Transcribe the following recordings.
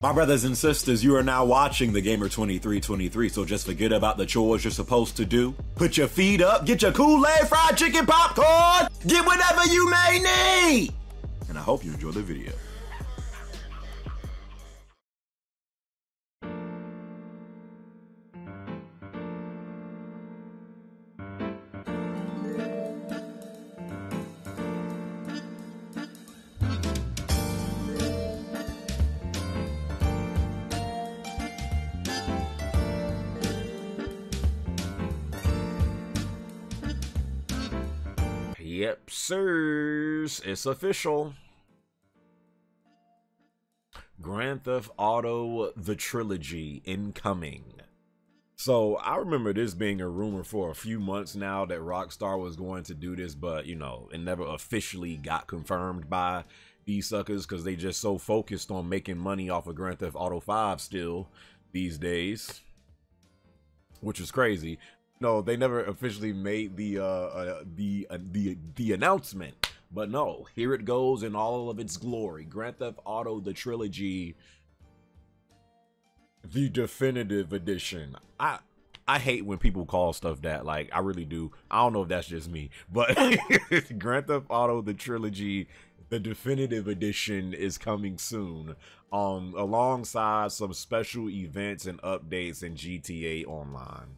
My brothers and sisters, you are now watching the Gamer 2323, so just forget about the chores you're supposed to do. Put your feet up, get your Kool-Aid, fried chicken, popcorn, get whatever you may need! And I hope you enjoy the video. Yep, sirs, it's official. Grand Theft Auto, the Trilogy, incoming. So I remember this being a rumor for a few months now that Rockstar was going to do this, but you know, it never officially got confirmed by these suckers because they just so focused on making money off of Grand Theft Auto 5 still these days, which is crazy. No, they never officially made the announcement, but no, here it goes in all of its glory. Grand Theft Auto, the Trilogy, the definitive edition. I hate when people call stuff that, like, I really do. I don't know if that's just me, but Grand Theft Auto, the Trilogy, the definitive edition is coming soon, alongside some special events and updates in GTA Online.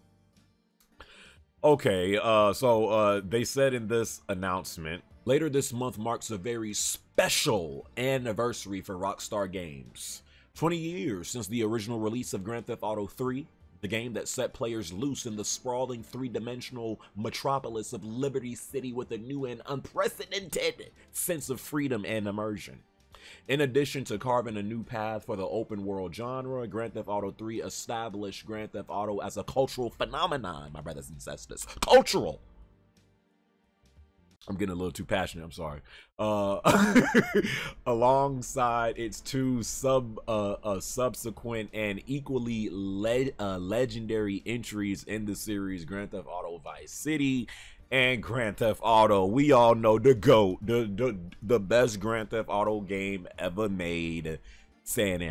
Okay, so they said in this announcement, later this month marks a very special anniversary for Rockstar Games. 20 years since the original release of Grand Theft Auto 3, the game that set players loose in the sprawling three-dimensional metropolis of Liberty City with a new and unprecedented sense of freedom and immersion. In addition to carving a new path for the open world genre, Grand Theft Auto 3 established Grand Theft Auto as a cultural phenomenon, my brothers and sisters. Cultural! I'm getting a little too passionate, I'm sorry. Alongside its two subsequent and equally legendary entries in the series, Grand Theft Auto Vice City and Grand Theft Auto, we all know the GOAT, the best Grand Theft Auto game ever made, San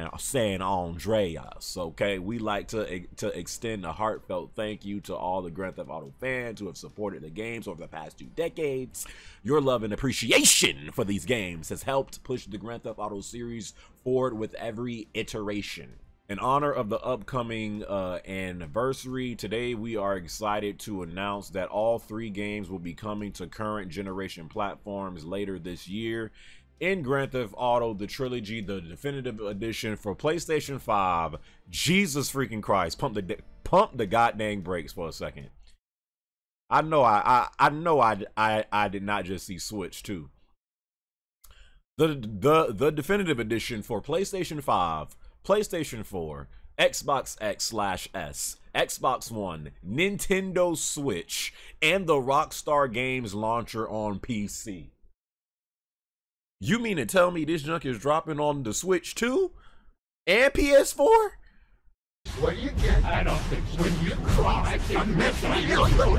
Andreas. Okay, we like to extend a heartfelt thank you to all the Grand Theft Auto fans who have supported the games over the past 2 decades. Your love and appreciation for these games has helped push the Grand Theft Auto series forward with every iteration. In honor of the upcoming anniversary, today we are excited to announce that all 3 games will be coming to current generation platforms later this year. In Grand Theft Auto, the Trilogy, the definitive edition for PlayStation 5, Jesus freaking Christ, pump the goddamn brakes for a second. I know I did not just see Switch too. The definitive edition for PlayStation 5, PlayStation 4, Xbox X/S, Xbox One, Nintendo Switch, and the Rockstar Games launcher on PC. You mean to tell me this junk is dropping on the Switch too? And PS4? What you get, I don't think when you cry,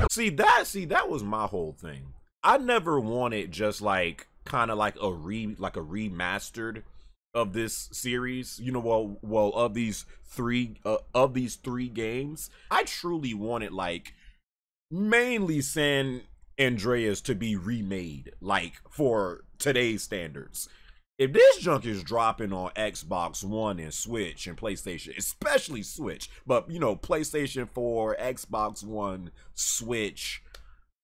See, that was my whole thing. I never wanted just like kind of like a remastered of this series, you know, well of these three games. I truly wanted like mainly San Andreas to be remade, like for today's standards. If this junk is dropping on Xbox One and Switch and PlayStation, especially Switch, but you know, PlayStation 4, Xbox One, Switch,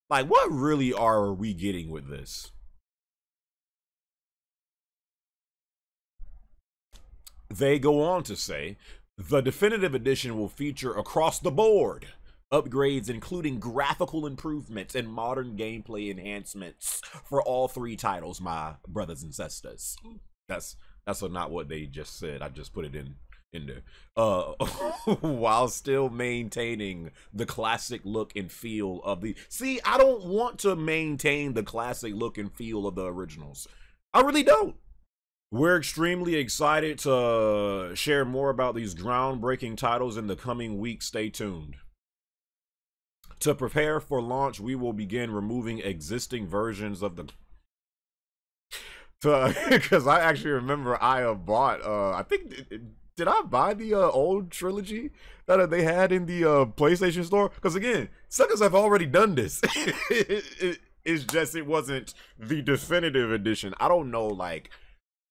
like what really are we getting with this? They go on to say, the definitive edition will feature across the board upgrades including graphical improvements and modern gameplay enhancements for all 3 titles, my brothers and sisters. That's not what they just said. I just put it in there. While still maintaining the classic look and feel of the... See, I don't want to maintain the classic look and feel of the originals. I really don't. We're extremely excited to share more about these groundbreaking titles in the coming weeks. Stay tuned. To prepare for launch, we will begin removing existing versions of the... Because I actually remember I bought, I think did I buy the old trilogy that they had in the PlayStation Store? Because again, suckers have already done this. It's just it wasn't the definitive edition. I don't know, like,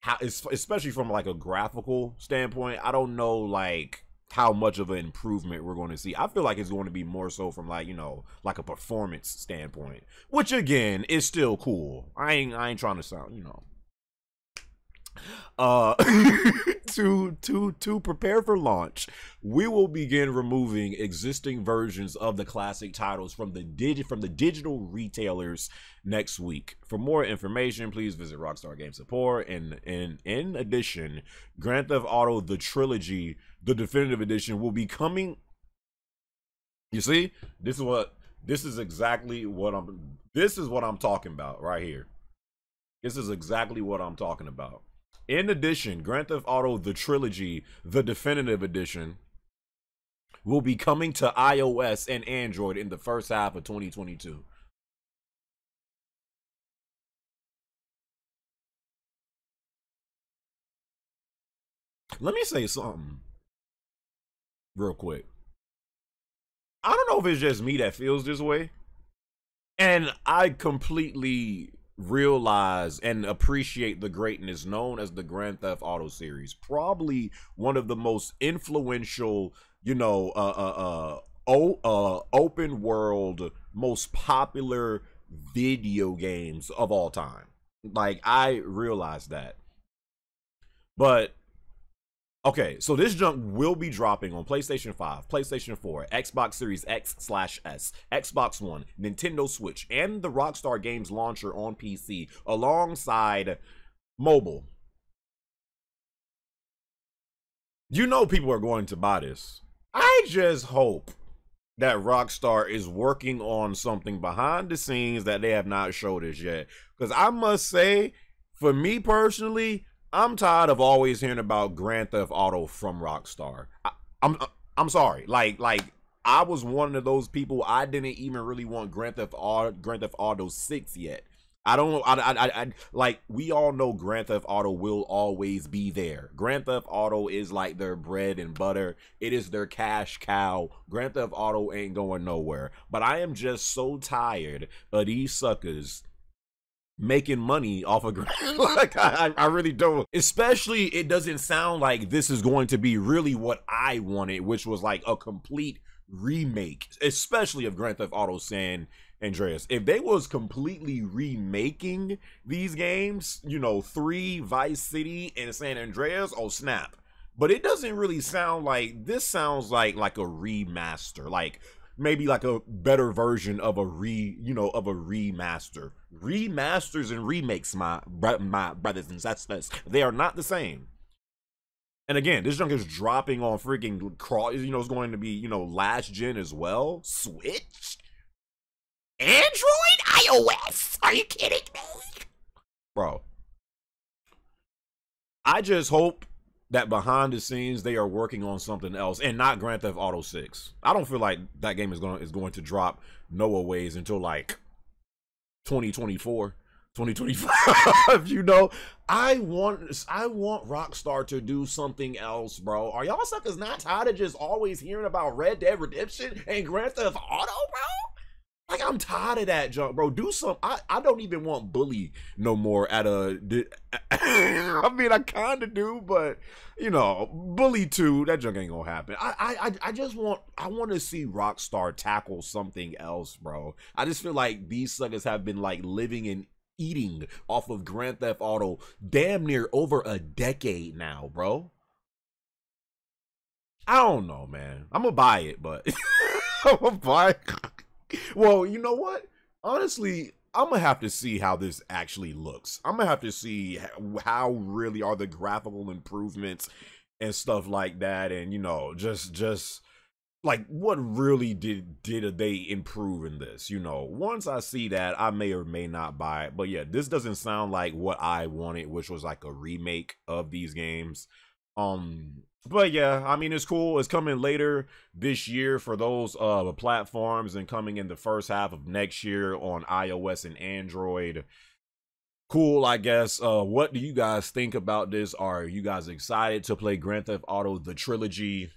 how, especially from like a graphical standpoint, I don't know like how much of an improvement we're going to see. I feel like it's going to be more so from like, you know, like a performance standpoint, which again is still cool. I ain't trying to sound, you know, to prepare for launch, we will begin removing existing versions of the classic titles from the digital retailers next week. For more information, please visit Rockstar Game Support. And in addition, Grand Theft Auto the Trilogy, the definitive edition, will be coming. You see, this is exactly what I'm talking about right here. This is exactly what I'm talking about. In addition, Grand Theft Auto the Trilogy, the definitive edition, will be coming to iOS and Android in the first half of 2022. Let me say something real quick. I don't know if it's just me that feels this way, and I completely realize and appreciate the greatness known as the Grand Theft Auto series. Probably one of the most influential, you know, open world, most popular video games of all time. Like, I realize that. But okay, so this junk will be dropping on PlayStation 5, PlayStation 4, Xbox Series X/S, Xbox One, Nintendo Switch, and the Rockstar Games launcher on PC, alongside mobile. You know people are going to buy this. I just hope that Rockstar is working on something behind the scenes that they have not showed us yet. Because I must say, for me personally, I'm tired of always hearing about Grand Theft Auto from Rockstar. I'm sorry. Like I was one of those people. I didn't even really want Grand Theft Auto 6 yet. I like, we all know Grand Theft Auto will always be there. Grand Theft Auto is like their bread and butter. It is their cash cow. Grand Theft Auto ain't going nowhere. But I am just so tired of these suckers making money off of like I really don't. Especially, it doesn't sound like this is going to be really what I wanted, which was like a complete remake, especially of Grand Theft Auto San Andreas. If they was completely remaking these games, you know, 3, Vice City, and San Andreas, oh snap. But it doesn't really sound like this. Sounds like a remaster, like maybe like a better version of a remaster. Remasters and remakes, my brothers and sisters, they are not the same. And again, this junk is dropping on freaking cross. You know, it's going to be, you know, last gen as well. Switch, Android, iOS. Are you kidding me, bro? I just hope that behind the scenes they are working on something else and not Grand Theft Auto 6. I don't feel like that game is going to drop no ways until like 2024, 2025. You know, I want Rockstar to do something else, bro. Are y'all suckers not tired of just always hearing about Red Dead Redemption and Grand Theft Auto, bro? Like, I'm tired of that junk, bro. Do some. I don't even want Bully no more at a. I mean, I kind of do, but you know, Bully 2, that junk ain't gonna happen. I just want. I want to see Rockstar tackle something else, bro. I just feel like these suckers have been like living and eating off of Grand Theft Auto damn near over a decade now, bro. I don't know, man. I'm gonna buy it, but I'm gonna buy it. Well, you know what? Honestly, I'm gonna have to see how this actually looks. I'm gonna have to see how really are the graphical improvements and stuff like that, and you know, just like what really did they improve in this? You know, once I see that, I may or may not buy it. But yeah, this doesn't sound like what I wanted, which was like a remake of these games. But yeah, I mean, it's cool. It's coming later this year for those platforms, and coming in the first half of next year on iOS and Android. Cool, I guess. What do you guys think about this? Are you guys excited to play Grand Theft Auto the Trilogy,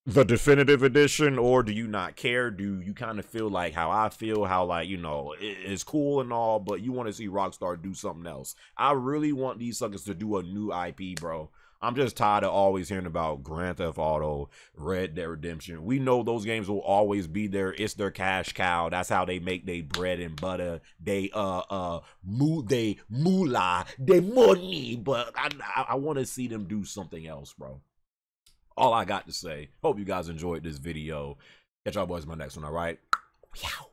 the definitive edition, or do you not care? Do you kind of feel like how I feel, how, like, you know, it's cool and all, but you want to see Rockstar do something else? I really want these suckers to do a new IP, bro. I'm just tired of always hearing about Grand Theft Auto, Red Dead Redemption. We know those games will always be there. It's their cash cow. That's how they make their bread and butter. They moolah, they money. But I want to see them do something else, bro. All I got to say. Hope you guys enjoyed this video. Catch y'all boys in my next one, all right? Yow.